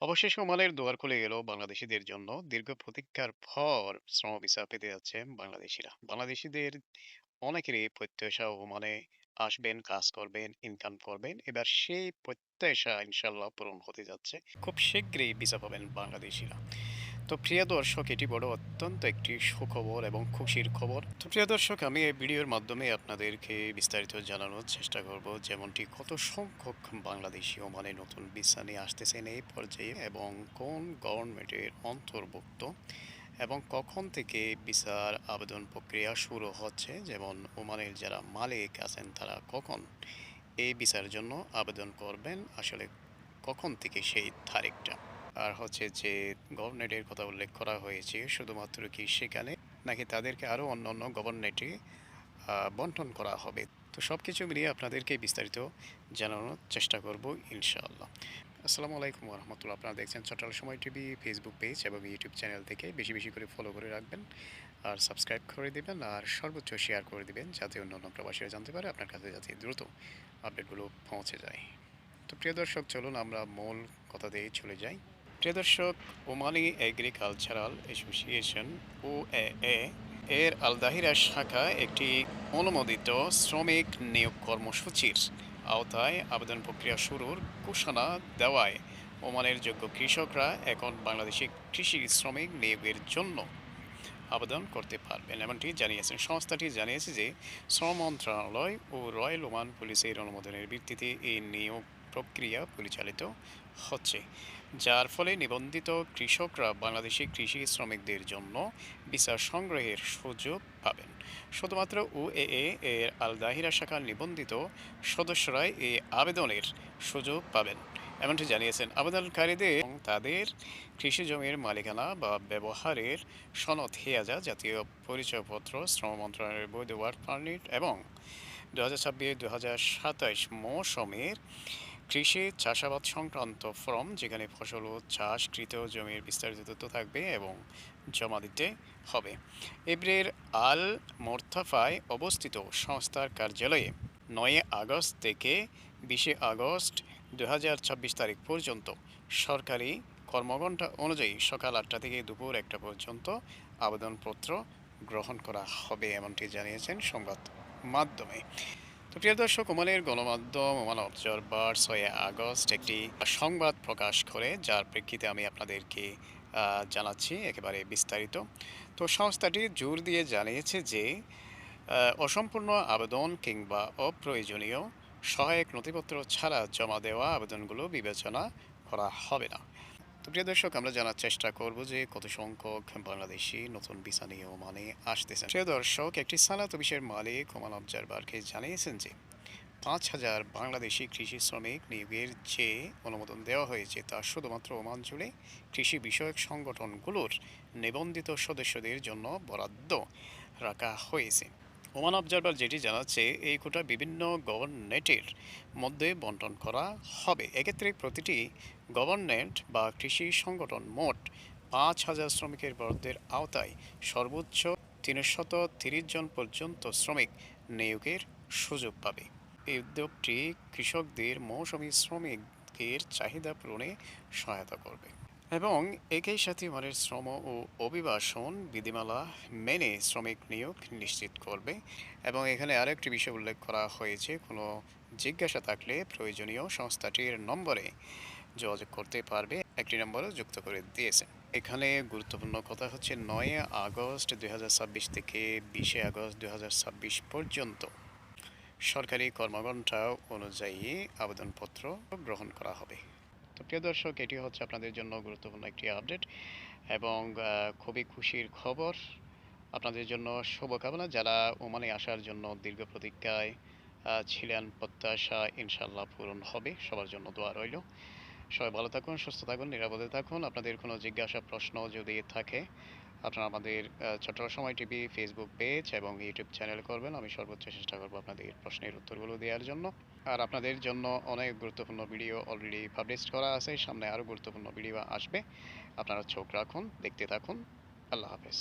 অবশেষে ওমানের দুয়ার খুলে গেল বাংলাদেশিদের জন্য। দীর্ঘ প্রতীক্ষার পর শ্রম ভিসা পেতে যাচ্ছে বাংলাদেশিরা। বাংলাদেশিদের অনেকেরই প্রত্যাশা ওমানে আসবেন, কাজ করবেন, ইনকাম করবেন। এবার সেই প্রত্যাশা ইনশাল্লাহ পূরণ হতে যাচ্ছে। খুব শীঘ্রই ভিসা পাবেন বাংলাদেশিরা। তো প্রিয় দর্শক, এটি বড় অত্যন্ত একটি সুখবর এবং খুশির খবর। তো প্রিয় দর্শক, আমি এই ভিডিওর মাধ্যমে আপনাদেরকে বিস্তারিত জানানোর চেষ্টা করব, যেমনটি কত সংখ্যক বাংলাদেশি ওমানে নতুন ভিসা নিয়ে আসতেছেন এই পর্যায়ে এবং কোন গভর্নমেন্টের অন্তর্ভুক্ত এবং কখন থেকে ভিসার আবেদন প্রক্রিয়া শুরু হচ্ছে। যেমন ওমানের যারা মালিক আছেন তারা কখন এই ভিসার জন্য আবেদন করবেন, আসলে কখন থেকে সেই তারিখটা। আর হচ্ছে যে গভর্নমেন্টের কথা উল্লেখ করা হয়েছে, শুধুমাত্র কি সেখানে নাকি তাদেরকে আরও অন্যান্য গভর্নমেন্টে বন্টন করা হবে। তো সব কিছু মিলিয়ে আপনাদেরকে বিস্তারিত জানানোর চেষ্টা করব ইনশাআল্লাহ। আসসালামু আলাইকুম রহমতুল্লাহ। আপনারা দেখছেন চট্টল সময় টিভি ফেসবুক পেজ এবং ইউটিউব চ্যানেল থেকে বেশি বেশি করে ফলো করে রাখবেন আর সাবস্ক্রাইব করে দেবেন আর সর্বোচ্চ শেয়ার করে দিবেন, যাতে অন্যান্য প্রবাসীরা জানতে পারে, আপনার কাছে যাতে দ্রুত আপডেটগুলো পৌঁছে যায়। তো প্রিয় দর্শক, চলুন আমরা মূল কথা দিয়ে চলে যাই। প্রিয় দর্শক, ওমানি এগ্রিকালচারাল অ্যাসোসিয়েশন OAA এর আল দাহিরা শাখা একটি অনুমোদিত শ্রমিক নিয়োগ কর্মসূচির আওতায় আবেদন প্রক্রিয়া শুরুর ঘোষণা দেওয়ায় ওমানের যোগ্য কৃষকরা এখন বাংলাদেশি কৃষি শ্রমিক নিয়োগের জন্য আবেদন করতে পারবেন, এমনটি জানিয়েছেন। সংস্থাটি জানিয়েছে যে শ্রম মন্ত্রণালয় ও রয়্যাল ওমান পুলিশের অনুমোদনের ভিত্তিতে এই নিয়োগ প্রক্রিয়া পরিচালিত হচ্ছে, যার ফলে নিবন্ধিত কৃষকরা বাংলাদেশি কৃষি শ্রমিকদের জন্য ভিসা সংগ্রহের সুযোগ পাবেন। শুধুমাত্র OAA এর আল দাহিরা শাখার নিবন্ধিত সদস্যরাই এই আবেদনের সুযোগ পাবেন, এমনটি জানিয়েছেন। আবেদনকারীদের এবং তাদের কৃষি জমির মালিকানা বা ব্যবহারের সনদ, হেয়াজা, জাতীয় পরিচয়পত্র, শ্রম মন্ত্রণালয়ের বৈধ ওয়ার্ক পারমিট এবং 2026-2027 মৌসুমের কৃষি চাষাবাদ সংক্রান্ত ফর্ম, যেখানে ফসল ও চাষকৃত জমির বিস্তারিত তথ্য থাকবে এবং জমা দিতে হবে। এব্রের আল মোর্তাফায় অবস্থিত সংস্থার কার্যালয়ে 9 আগস্ট থেকে 20 আগস্ট 2026 তারিখ পর্যন্ত সরকারি কর্মঘণ্টা অনুযায়ী সকাল 8টা থেকে দুপুর 1টা পর্যন্ত আবেদনপত্র গ্রহণ করা হবে, এমনটি জানিয়েছেন সংবাদ মাধ্যমে। তো প্রিয় দর্শক, ওমানের গণমাধ্যম ওমান অবজারভার 6 আগস্ট একটি সংবাদ প্রকাশ করে, যার প্রেক্ষিতে আমি আপনাদেরকে জানাচ্ছি একেবারে বিস্তারিত। তো সংস্থাটি জোর দিয়ে জানিয়েছে যে অসম্পূর্ণ আবেদন কিংবা অপ্রয়োজনীয় সহায়ক নথিপত্র ছাড়া জমা দেওয়া আবেদনগুলো বিবেচনা করা হবে না। তো প্রিয় দর্শক, আমরা জানার চেষ্টা করব যে কত সংখ্যক বাংলাদেশি নতুন ভিসা নিয়ে ওমানে আসতেছেন। প্রিয় দর্শক, একটি সালাত অফিসের মালিক ওমান অবজারভারকে জানিয়েছেন যে 5,000 বাংলাদেশি কৃষি শ্রমিক নিয়োগের যে অনুমোদন দেওয়া হয়েছে তা শুধুমাত্র ওমান জুড়ে কৃষি বিষয়ক সংগঠনগুলোর নিবন্ধিত সদস্যদের জন্য বরাদ্দ রাখা হয়েছে। ওমান অবজারভার যেটি জানাচ্ছে, এই কোটা বিভিন্ন গভর্নমেন্টের মধ্যে বন্টন করা হবে। এক্ষেত্রে প্রতিটি গভর্নমেন্ট বা কৃষি সংগঠন মোট 5,000 শ্রমিকের বরাদ্দের আওতায় সর্বোচ্চ 330 জন পর্যন্ত শ্রমিক নিয়োগের সুযোগ পাবে। এই উদ্যোগটি কৃষকদের মৌসুমী শ্রমিকের চাহিদা পূরণে সহায়তা করবে এবং একই সাথে ওমানের শ্রম ও অভিবাসন বিধিমালা মেনে শ্রমিক নিয়োগ নিশ্চিত করবে। এবং এখানে আরেকটি বিষয় উল্লেখ করা হয়েছে, কোনো জিজ্ঞাসা থাকলে প্রয়োজনীয় সংস্থাটির নম্বরে যোগাযোগ করতে পারবে, একটি নম্বরও যুক্ত করে দিয়েছে। এখানে গুরুত্বপূর্ণ কথা হচ্ছে 9 আগস্ট 2026 থেকে 20 আগস্ট 2026 পর্যন্ত সরকারি কর্মঘণ্টা অনুযায়ী আবেদনপত্র গ্রহণ করা হবে। তো প্রিয় দর্শক, এটি হচ্ছে আপনাদের জন্য গুরুত্বপূর্ণ একটি আপডেট এবং খুবই খুশির খবর। আপনাদের জন্য শুভকামনা, যারা ওমানে আসার জন্য দীর্ঘ প্রতীক্ষায় ছিলেন। প্রত্যাশা ইনশাল্লাহ পূরণ হবে। সবার জন্য দোয়া রইল। সবাই ভালো থাকুন, সুস্থ থাকুন, নিরাপদে থাকুন। আপনাদের কোনো জিজ্ঞাসা প্রশ্ন যদি থাকে, আপনারা আমাদের চট্টগ্রাম সময় টিভি ফেসবুক পেজ এবং ইউটিউব চ্যানেল করবেন। আমি সর্বোচ্চ চেষ্টা করব আপনাদের প্রশ্নের উত্তরগুলো দেওয়ার জন্য। আর আপনাদের জন্য অনেক গুরুত্বপূর্ণ ভিডিও অলরেডি পাবলিশ করা আছে, সামনে আরও গুরুত্বপূর্ণ ভিডিও আসবে। আপনারা চোখ রাখুন, দেখতে থাকুন। আল্লাহ হাফেজ।